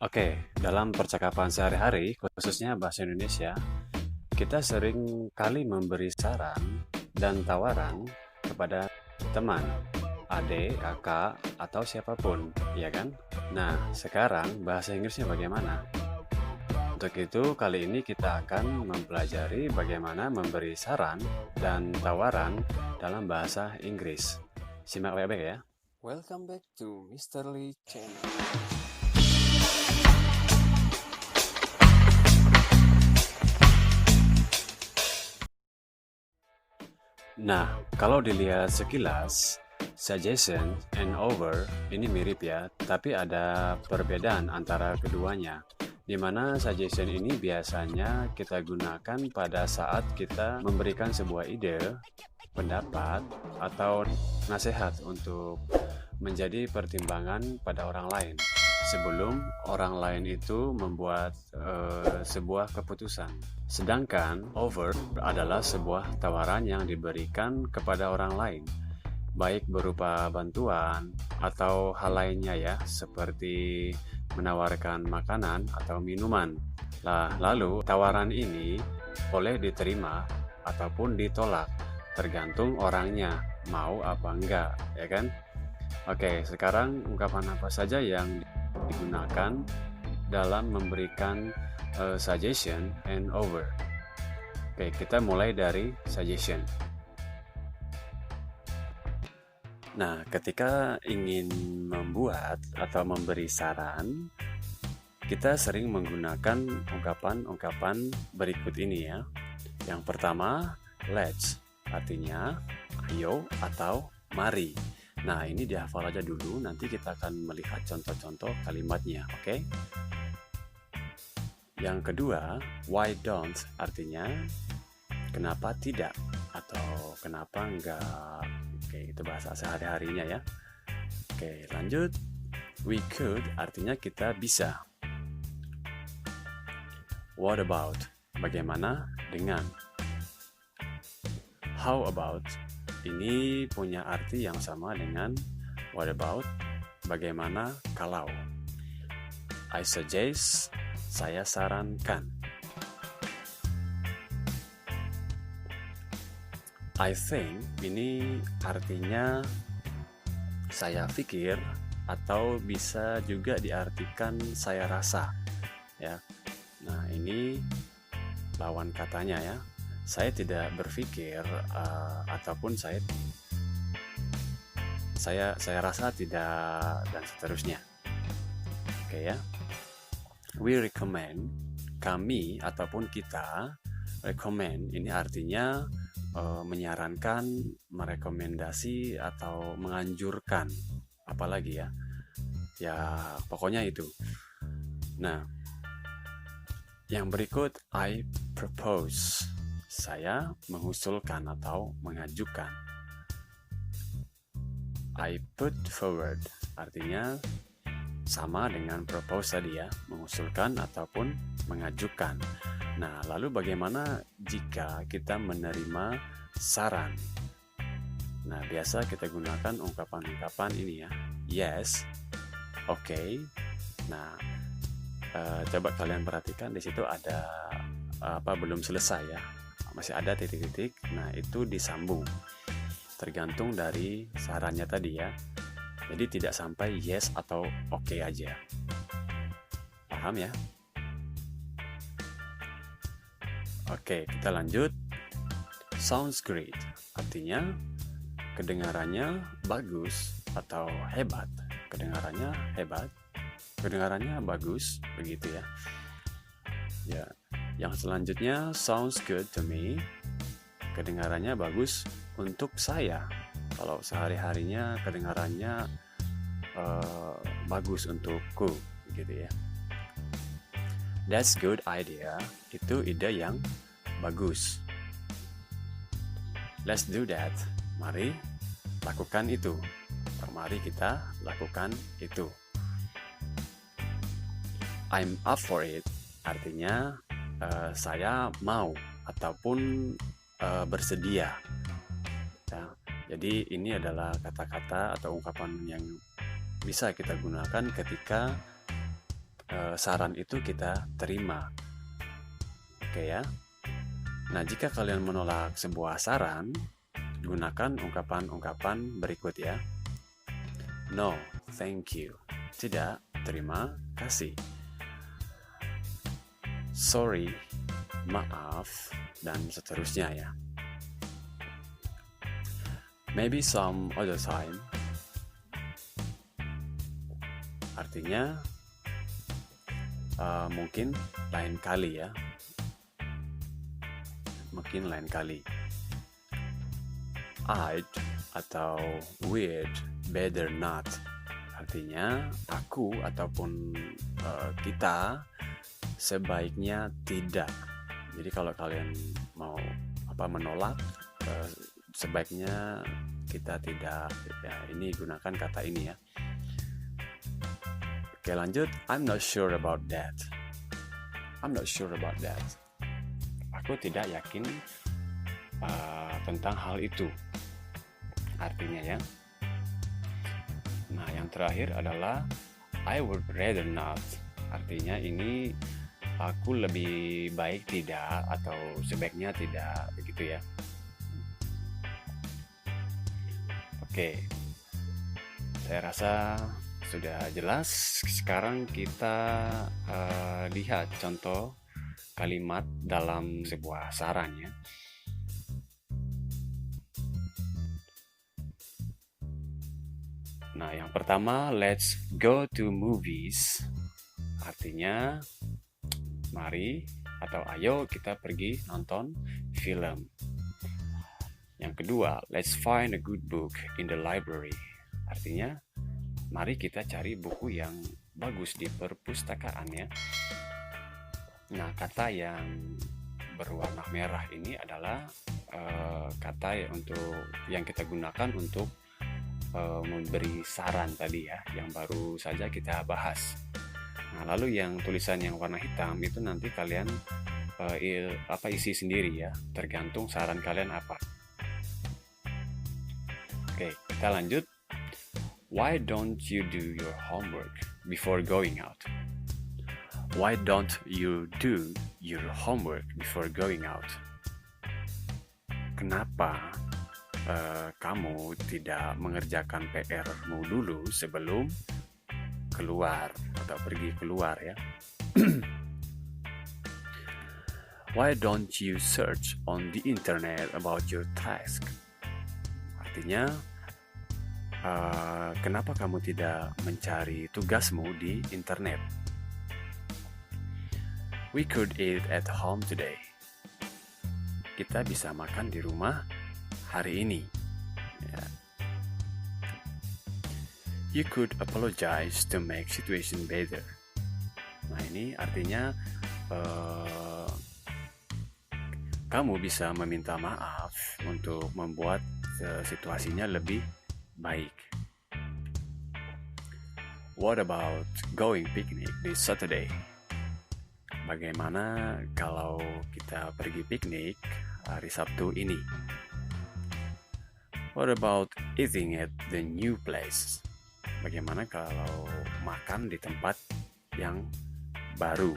Oke, dalam percakapan sehari-hari, khususnya bahasa Indonesia, kita sering kali memberi saran dan tawaran kepada teman, adik, kakak, atau siapapun, ya kan? Nah, sekarang bahasa Inggrisnya bagaimana? Untuk itu, kali ini kita akan mempelajari bagaimana memberi saran dan tawaran dalam bahasa Inggris. Simak baik-baik ya. Welcome back to Mr. Lee Channel. Nah, kalau dilihat sekilas, suggestion and over ini mirip ya, tapi ada perbedaan antara keduanya. Di mana suggestion ini biasanya kita gunakan pada saat kita memberikan sebuah ide, pendapat, atau nasihat untuk menjadi pertimbangan pada orang lain sebelum orang lain itu membuat sebuah keputusan. Sedangkan over adalah sebuah tawaran yang diberikan kepada orang lain, baik berupa bantuan atau hal lainnya ya, seperti menawarkan makanan atau minuman. Lalu tawaran ini boleh diterima ataupun ditolak, tergantung orangnya mau apa enggak, ya kan? Oke, sekarang ungkapan apa saja yang digunakan dalam memberikan suggestion and over. Oke, kita mulai dari suggestion. Nah, ketika ingin membuat atau memberi saran, kita sering menggunakan ungkapan-ungkapan berikut ini ya. Yang pertama, let's, artinya ayo atau mari. Nah, ini dihafal aja dulu, nanti kita akan melihat contoh-contoh kalimatnya, oke? Yang kedua, why don't, artinya kenapa tidak atau kenapa enggak. Oke, itu bahasa sehari-harinya ya. Oke, lanjut. We could, artinya kita bisa. What about, bagaimana dengan. How about, ini punya arti yang sama dengan what about, bagaimana kalau. I suggest, saya sarankan. I think, ini artinya saya pikir atau bisa juga diartikan saya rasa ya. Nah, ini lawan katanya ya. Saya tidak berpikir ataupun saya rasa tidak, dan seterusnya. Oke ya. We recommend, kami ataupun kita. Recommend ini artinya menyarankan, merekomendasi atau menganjurkan, apalagi ya. Ya, pokoknya itu. Nah, yang berikut I propose. Saya mengusulkan atau mengajukan. I put forward, artinya sama dengan propose tadi ya, mengusulkan ataupun mengajukan. Nah, lalu bagaimana jika kita menerima saran? Nah, biasa kita gunakan ungkapan-ungkapan ini ya. Yes, okay. Nah, coba kalian perhatikan di situ ada belum selesai ya. Masih ada titik-titik. Nah, itu disambung. Tergantung dari sarannya tadi ya. Jadi tidak sampai yes atau oke aja. Paham ya? Oke, kita lanjut. Sounds great. Artinya kedengarannya bagus atau hebat. Kedengarannya hebat. Kedengarannya bagus, begitu ya. Ya, yang selanjutnya sounds good to me. Kedengarannya bagus untuk saya. Kalau sehari-harinya kedengarannya bagus untukku, gitu ya. That's good idea. Itu ide yang bagus. Let's do that. Mari lakukan itu. Mari kita lakukan itu. I'm up for it. Artinya saya mau ataupun bersedia. Ya, jadi ini adalah kata-kata atau ungkapan yang bisa kita gunakan ketika saran itu kita terima. Oke ya. Nah, jika kalian menolak sebuah saran, gunakan ungkapan-ungkapan berikut ya. No, thank you. Tidak, terima kasih. Sorry, maaf, dan seterusnya ya. Maybe some other time. Artinya, mungkin lain kali ya. Mungkin lain kali. I'd atau we'd better not. Artinya aku ataupun kita sebaiknya tidak. Jadi kalau kalian mau menolak, sebaiknya kita tidak. Ya, ini gunakan kata ini ya. Oke, lanjut. I'm not sure about that. I'm not sure about that. Aku tidak yakin tentang hal itu. Artinya ya. Nah, yang terakhir adalah I would rather not. Artinya ini aku lebih baik tidak atau sebaiknya tidak, begitu ya. Oke. Saya rasa sudah jelas. Sekarang kita lihat contoh kalimat dalam sebuah saran ya. Nah, yang pertama, let's go to movies. Artinya, mari atau ayo kita pergi nonton film. Yang kedua, let's find a good book in the library. Artinya, mari kita cari buku yang bagus di perpustakaan ya. Nah, kata yang berwarna merah ini adalah kata yang kita gunakan untuk memberi saran tadi ya, yang baru saja kita bahas. Nah, lalu yang tulisan yang warna hitam itu nanti kalian isi sendiri ya, tergantung saran kalian apa. Oke, kita lanjut. Why don't you do your homework before going out? Why don't you do your homework before going out? Kenapa kamu tidak mengerjakan PR-mu dulu sebelum keluar atau pergi keluar ya? Why don't you search on the internet about your task? Artinya, kenapa kamu tidak mencari tugasmu di internet? We could eat at home today. Kita bisa makan di rumah hari ini. Ya. You could apologize to make situation better. Nah, ini artinya kamu bisa meminta maaf untuk membuat situasinya lebih baik. What about going picnic this Saturday? Bagaimana kalau kita pergi piknik hari Sabtu ini? What about eating at the new place? Bagaimana kalau makan di tempat yang baru?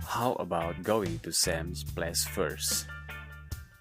How about going to Sam's place first?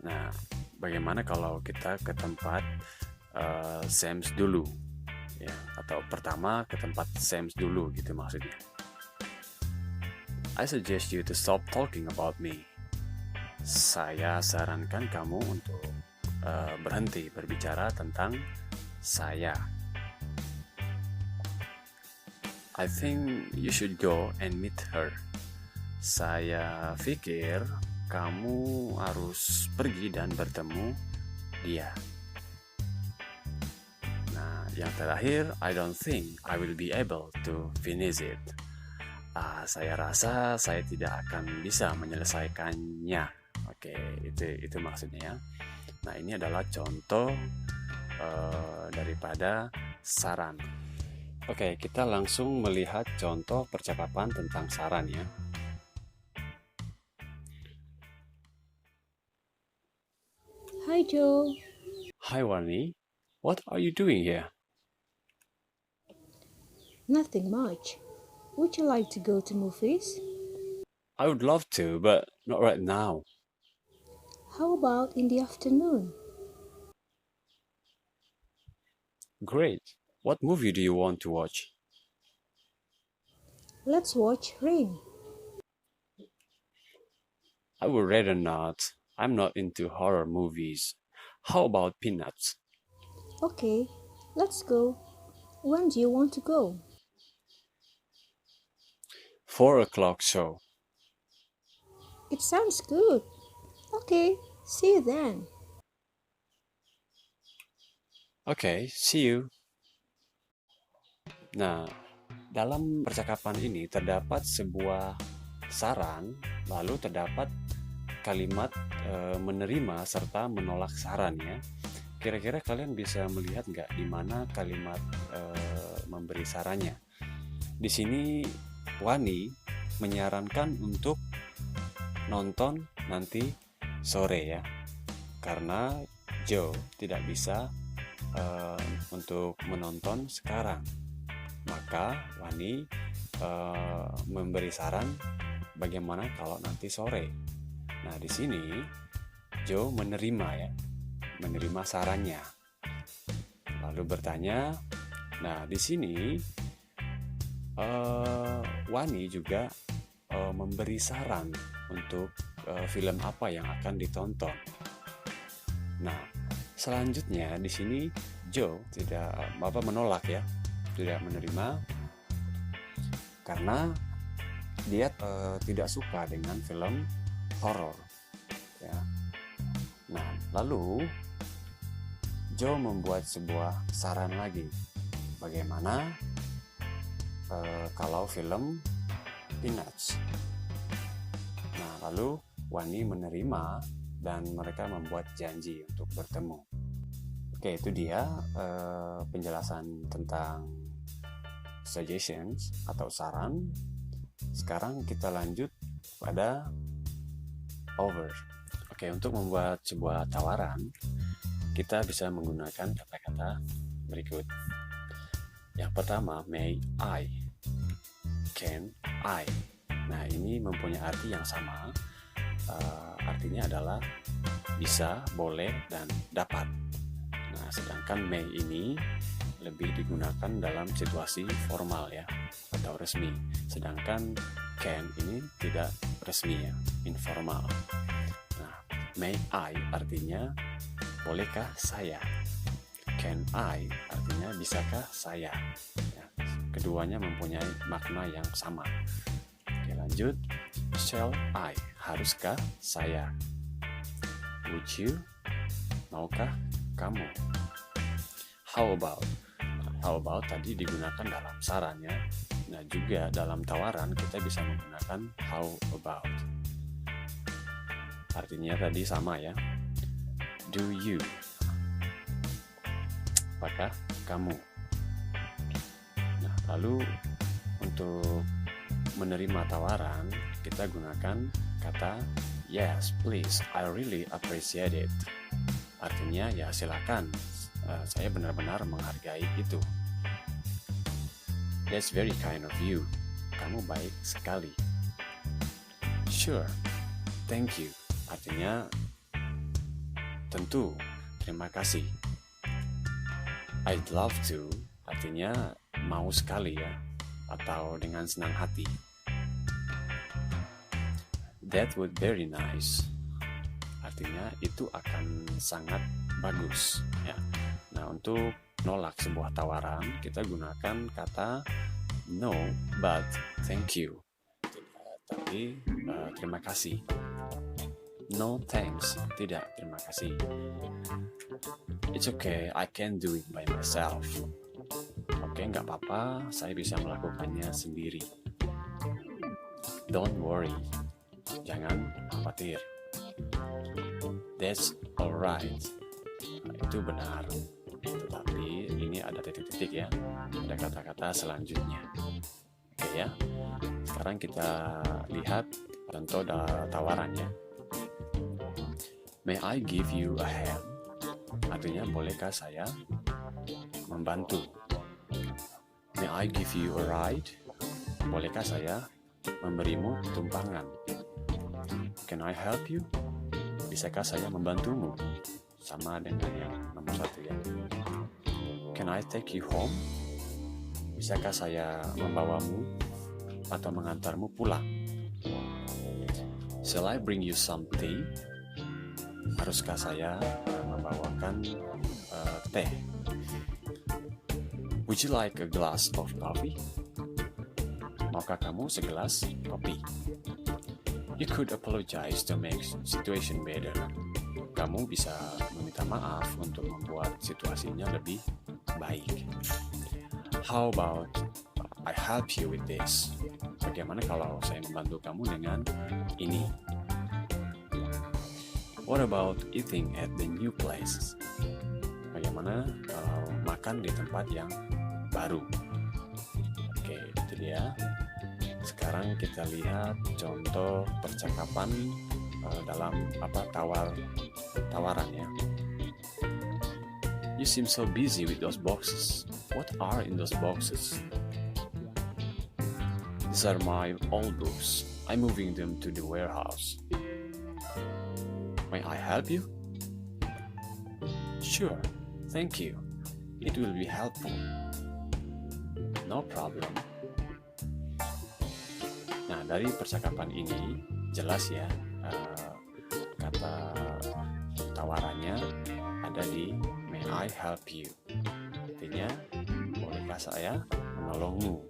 Nah, bagaimana kalau kita ke tempat Sam's dulu? Ya, atau pertama ke tempat Sam's dulu gitu maksudnya. I suggest you to stop talking about me. Saya sarankan kamu untuk berhenti berbicara tentang saya. I think you should go and meet her. Saya pikir kamu harus pergi dan bertemu dia. Yang terakhir, I don't think I will be able to finish it. Saya rasa saya tidak akan bisa menyelesaikannya. Oke, itu maksudnya ya. Nah, ini adalah contoh daripada saran. Oke, kita langsung melihat contoh percakapan tentang saran ya. Hi Joe. Hi Warni, what are you doing here? Nothing much. Would you like to go to movies? I would love to, but not right now. How about in the afternoon? Great. What movie do you want to watch? Let's watch Rain. I would rather not. I'm not into horror movies. How about Peanuts? Okay, let's go. When do you want to go? 4 o'clock show. It sounds good. Okay, see you then. Okay, see you. Nah, dalam percakapan ini terdapat sebuah saran, lalu terdapat kalimat menerima serta menolak saran ya. Kira-kira kalian bisa melihat nggak di mana kalimat memberi sarannya? Di sini Wani menyarankan untuk nonton nanti sore ya, karena Joe tidak bisa untuk menonton sekarang. Maka Wani memberi saran bagaimana kalau nanti sore. Nah, di sini Joe menerima sarannya. Lalu bertanya, nah di sini Wani juga memberi saran untuk film apa yang akan ditonton. Nah, selanjutnya di sini Joe menolak ya, tidak menerima karena dia tidak suka dengan film horor. Ya. Nah, lalu Joe membuat sebuah saran lagi. Bagaimana kalau film Peanuts? Nah, lalu Wani menerima dan mereka membuat janji untuk bertemu. Oke, itu dia penjelasan tentang suggestions atau saran. Sekarang kita lanjut pada over. Oke, untuk membuat sebuah tawaran, kita bisa menggunakan kata-kata berikut. Yang pertama, may I, can I. Nah, ini mempunyai arti yang sama. Artinya adalah bisa, boleh, dan dapat. Nah, sedangkan may ini lebih digunakan dalam situasi formal ya, atau resmi. Sedangkan can ini tidak resmi ya, informal. Nah, may I artinya bolehkah saya? Can I artinya bisakah saya? Ya, keduanya mempunyai makna yang sama. Oke, lanjut. Shall I, haruskah saya? Would you, maukah kamu? How about? How about tadi digunakan dalam saran ya. Nah, juga dalam tawaran kita bisa menggunakan how about. Artinya tadi sama ya. Do you? Apakah kamu? Nah, lalu untuk menerima tawaran kita gunakan kata yes, please, I really appreciate it. Artinya ya silakan, saya benar-benar menghargai itu. That's very kind of you. Kamu baik sekali. Sure, thank you. Artinya tentu, terima kasih. I'd love to, artinya mau sekali ya, atau dengan senang hati. That would very nice. Artinya itu akan sangat bagus ya. Nah, untuk nolak sebuah tawaran kita gunakan kata no but thank you. Tapi terima kasih. No thanks, tidak terima kasih. It's okay, I can do it by myself. Oke, nggak apa-apa, saya bisa melakukannya sendiri. Don't worry, jangan khawatir. That's alright. Nah, itu benar. Tetapi ini ada titik-titik ya. Ada kata-kata selanjutnya. Oke ya. Sekarang kita lihat contoh tawarannya. May I give you a hand? Artinya bolehkah saya membantu? May I give you a ride? Bolehkah saya memberimu tumpangan? Can I help you? Bisakah saya membantumu? Sama dengan yang nomor 1 ya. Can I take you home? Bisakah saya membawamu atau mengantarmu pulang? Shall I bring you some tea? Haruskah saya membawakan teh? Would you like a glass of coffee? Maukah kamu segelas kopi? You could apologize to make situation better. Kamu bisa meminta maaf untuk membuat situasinya lebih baik. How about I help you with this? Bagaimana kalau saya membantu kamu dengan ini? What about eating at the new place? Bagaimana kalau makan di tempat yang baru? Oke, itu dia. Sekarang kita lihat contoh percakapan dalam tawaran ya. You seem so busy with those boxes. What are in those boxes? These are my old books. I'm moving them to the warehouse. May I help you? Sure, thank you. It will be helpful. No problem. Nah, dari percakapan ini jelas ya, kata tawarannya ada di May I help you. Artinya, bolehkah saya menolongmu?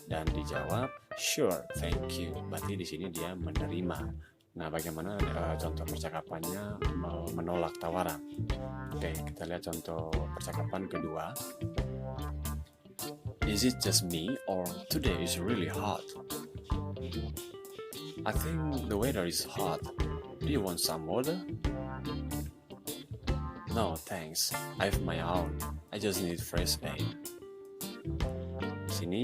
Dan dijawab, sure, thank you. Berarti di sini dia menerima. Nah, bagaimana contoh percakapannya menolak tawaran? Oke, kita lihat contoh percakapan kedua. Is it just me or today is really hot? I think the weather is hot. Do you want some water? No, thanks. I have my own. I just need fresh air. Di sini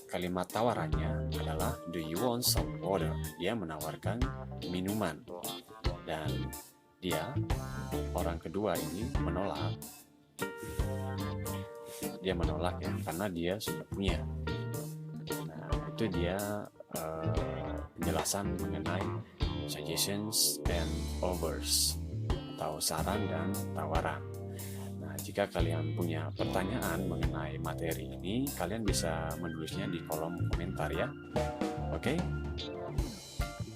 kalimat tawarannya adalah do you want some water? Dia menawarkan minuman. Dan dia, orang kedua ini menolak. Dia menolak ya, karena dia sudah punya. Nah, itu dia penjelasan mengenai suggestions and offers atau saran dan tawaran. Nah, jika kalian punya pertanyaan mengenai materi ini, kalian bisa menulisnya di kolom komentar ya. Oke?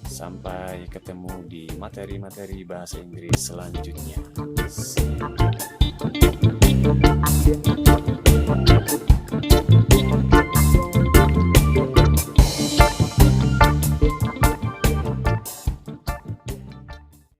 Sampai ketemu di materi-materi bahasa Inggris selanjutnya. See you.